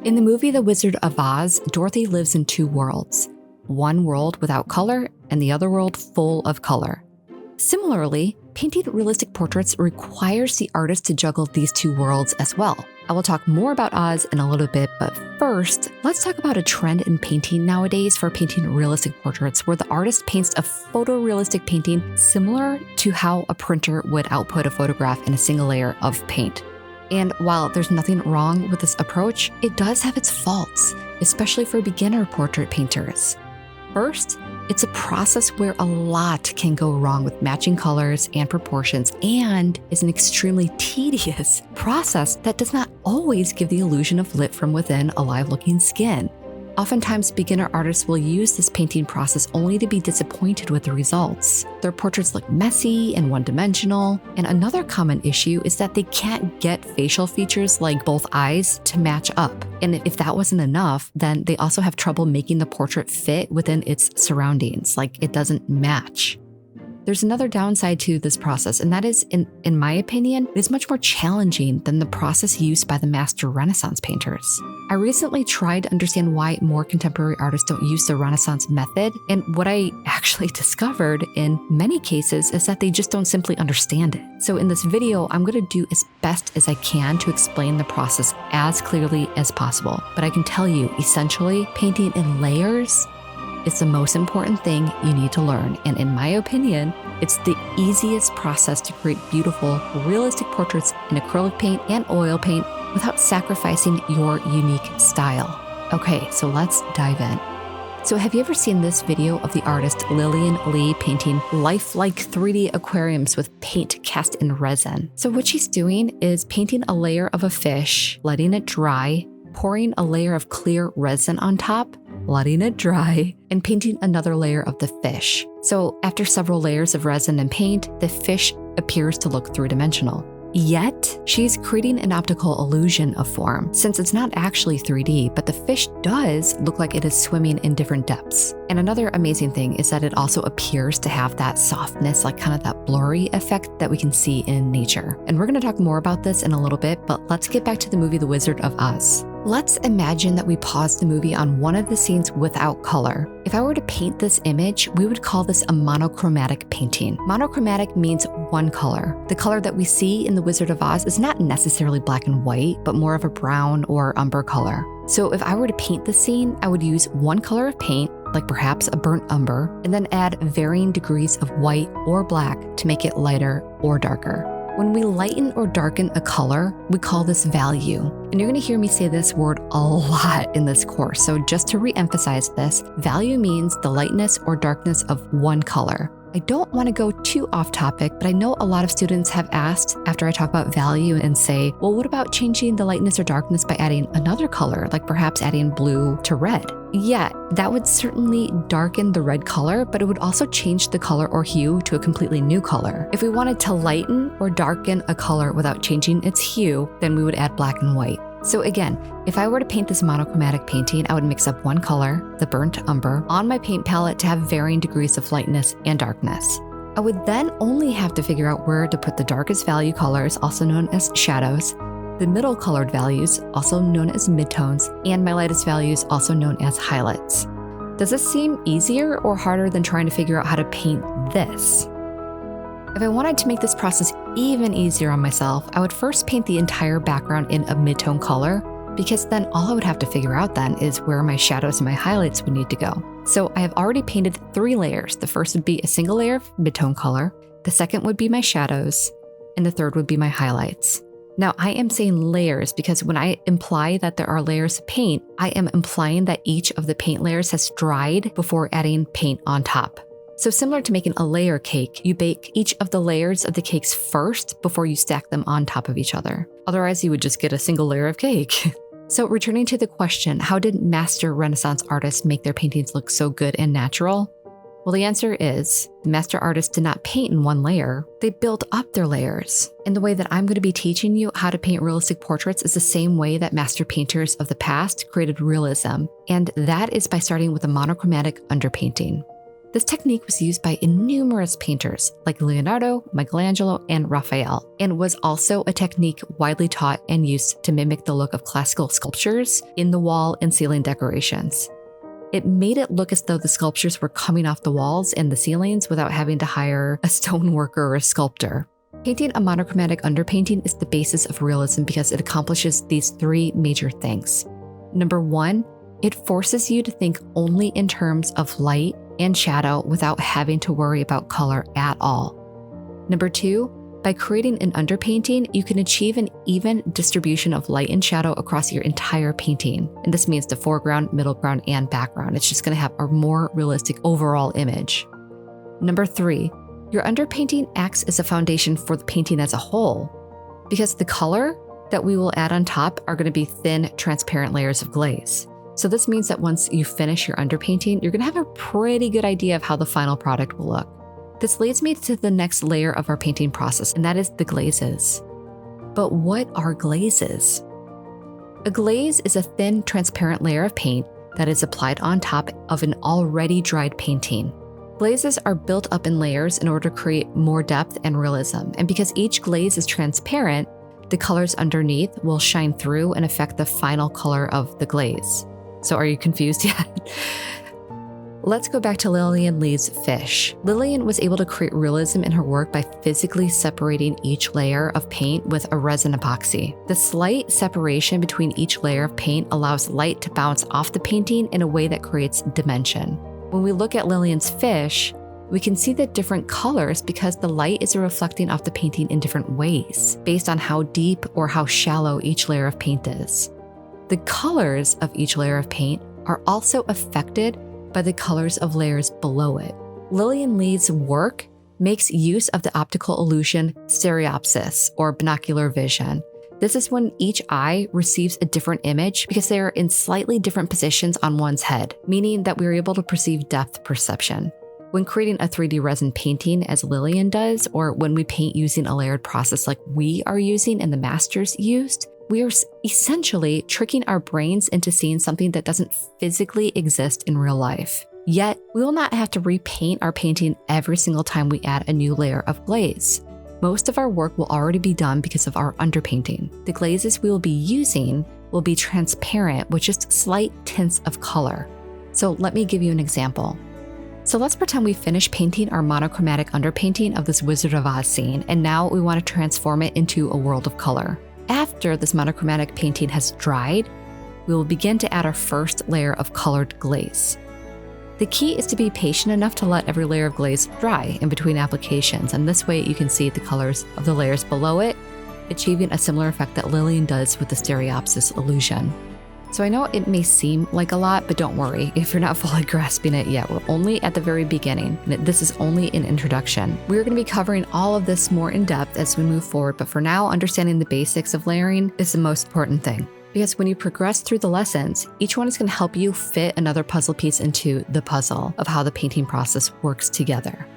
In the movie The Wizard of Oz, Dorothy lives in two worlds. One world without color and the other world full of color. Similarly, painting realistic portraits requires the artist to juggle these two worlds as well. I will talk more about Oz in a little bit, but first, let's talk about a trend in painting nowadays for painting realistic portraits where the artist paints a photorealistic painting similar to how a printer would output a photograph in a single layer of paint. And while there's nothing wrong with this approach, it does have its faults, especially for beginner portrait painters. First, it's a process where a lot can go wrong with matching colors and proportions, and is an extremely tedious process that does not always give the illusion of lit from within a live-looking skin. Oftentimes, beginner artists will use this painting process only to be disappointed with the results. Their portraits look messy and one-dimensional, and another common issue is that they can't get facial features like both eyes to match up. And if that wasn't enough, then they also have trouble making the portrait fit within its surroundings, like it doesn't match. There's another downside to this process, and that is, in my opinion, it is much more challenging than the process used by the master Renaissance painters. I recently tried to understand why more contemporary artists don't use the Renaissance method, and what I actually discovered in many cases is that they just don't simply understand it. So in this video, I'm going to do as best as I can to explain the process as clearly as possible. But I can tell you, essentially, painting in layers is the most important thing you need to learn, and in my opinion, it's the easiest process to create beautiful, realistic portraits in acrylic paint and oil paint without sacrificing your unique style. Okay, so let's dive in. So have you ever seen this video of the artist Lillian Lee painting lifelike 3D aquariums with paint cast in resin? So what she's doing is painting a layer of a fish, letting it dry, pouring a layer of clear resin on top, letting it dry, and painting another layer of the fish. So after several layers of resin and paint, the fish appears to look three-dimensional. Yet, she's creating an optical illusion of form, since it's not actually 3D, but the fish does look like it is swimming in different depths. And another amazing thing is that it also appears to have that softness, like kind of that blurry effect that we can see in nature. And we're going to talk more about this in a little bit, but let's get back to the movie The Wizard of Oz. Let's imagine that we pause the movie on one of the scenes without color. If I were to paint this image, we would call this a monochromatic painting. Monochromatic means one color. The color that we see in The Wizard of Oz is not necessarily black and white, but more of a brown or umber color. So if I were to paint the scene, I would use one color of paint, like perhaps a burnt umber, and then add varying degrees of white or black to make it lighter or darker. When we lighten or darken a color, we call this value. And you're going to hear me say this word a lot in this course. So just to re-emphasize this, value means the lightness or darkness of one color. I don't want to go too off topic, but I know a lot of students have asked after I talk about value and say, well, what about changing the lightness or darkness by adding another color, like perhaps adding blue to red? Yeah, that would certainly darken the red color, but it would also change the color or hue to a completely new color. If we wanted to lighten or darken a color without changing its hue, then we would add black and white. So again, if I were to paint this monochromatic painting, I would mix up one color, the burnt umber, on my paint palette to have varying degrees of lightness and darkness. I would then only have to figure out where to put the darkest value colors, also known as shadows, the middle colored values, also known as midtones, and my lightest values, also known as highlights. Does this seem easier or harder than trying to figure out how to paint this? If I wanted to make this process even easier on myself, I would first paint the entire background in a midtone color, because then all I would have to figure out then is where my shadows and my highlights would need to go. So I have already painted 3 layers. The first would be a single layer of midtone color, the second would be my shadows, and the third would be my highlights. Now, I am saying layers because when I imply that there are layers of paint, I am implying that each of the paint layers has dried before adding paint on top. So similar to making a layer cake, you bake each of the layers of the cakes first before you stack them on top of each other. Otherwise, you would just get a single layer of cake. So returning to the question, how did master Renaissance artists make their paintings look so good and natural? Well, the answer is the master artists did not paint in one layer. They built up their layers. And the way that I'm going to be teaching you how to paint realistic portraits is the same way that master painters of the past created realism. And that is by starting with a monochromatic underpainting. This technique was used by numerous painters like Leonardo, Michelangelo, and Raphael, and was also a technique widely taught and used to mimic the look of classical sculptures in the wall and ceiling decorations. It made it look as though the sculptures were coming off the walls and the ceilings without having to hire a stoneworker or a sculptor. Painting a monochromatic underpainting is the basis of realism because it accomplishes these three major things. Number one, it forces you to think only in terms of light and shadow without having to worry about color at all. Number two, by creating an underpainting, you can achieve an even distribution of light and shadow across your entire painting. And this means the foreground, middle ground, and background. It's just going to have a more realistic overall image. Number three, your underpainting acts as a foundation for the painting as a whole, because the color that we will add on top are going to be thin, transparent layers of glaze. So this means that once you finish your underpainting, you're going to have a pretty good idea of how the final product will look. This leads me to the next layer of our painting process, and that is the glazes. But what are glazes? A glaze is a thin, transparent layer of paint that is applied on top of an already dried painting. Glazes are built up in layers in order to create more depth and realism, and because each glaze is transparent, the colors underneath will shine through and affect the final color of the glaze. So are you confused yet? Let's go back to Lillian Lee's fish. Lillian was able to create realism in her work by physically separating each layer of paint with a resin epoxy. The slight separation between each layer of paint allows light to bounce off the painting in a way that creates dimension. When we look at Lillian's fish, we can see the different colors because the light is reflecting off the painting in different ways, based on how deep or how shallow each layer of paint is. The colors of each layer of paint are also affected by the colors of layers below it. Lillian Lee's work makes use of the optical illusion stereopsis, or binocular vision. This is when each eye receives a different image because they are in slightly different positions on one's head, meaning that we are able to perceive depth perception. When creating a 3D resin painting, as Lillian does, or when we paint using a layered process like we are using and the masters used, we are essentially tricking our brains into seeing something that doesn't physically exist in real life. Yet, we will not have to repaint our painting every single time we add a new layer of glaze. Most of our work will already be done because of our underpainting. The glazes we will be using will be transparent with just slight tints of color. So let me give you an example. So let's pretend we finished painting our monochromatic underpainting of this Wizard of Oz scene, and now we want to transform it into a world of color. After this monochromatic painting has dried, we will begin to add our first layer of colored glaze. The key is to be patient enough to let every layer of glaze dry in between applications, and this way you can see the colors of the layers below it, achieving a similar effect that Lillian does with the stereopsis illusion. So I know it may seem like a lot, but don't worry if you're not fully grasping it yet. We're only at the very beginning, and this is only an introduction. We're going to be covering all of this more in depth as we move forward, but for now, understanding the basics of layering is the most important thing. Because when you progress through the lessons, each one is going to help you fit another puzzle piece into the puzzle of how the painting process works together.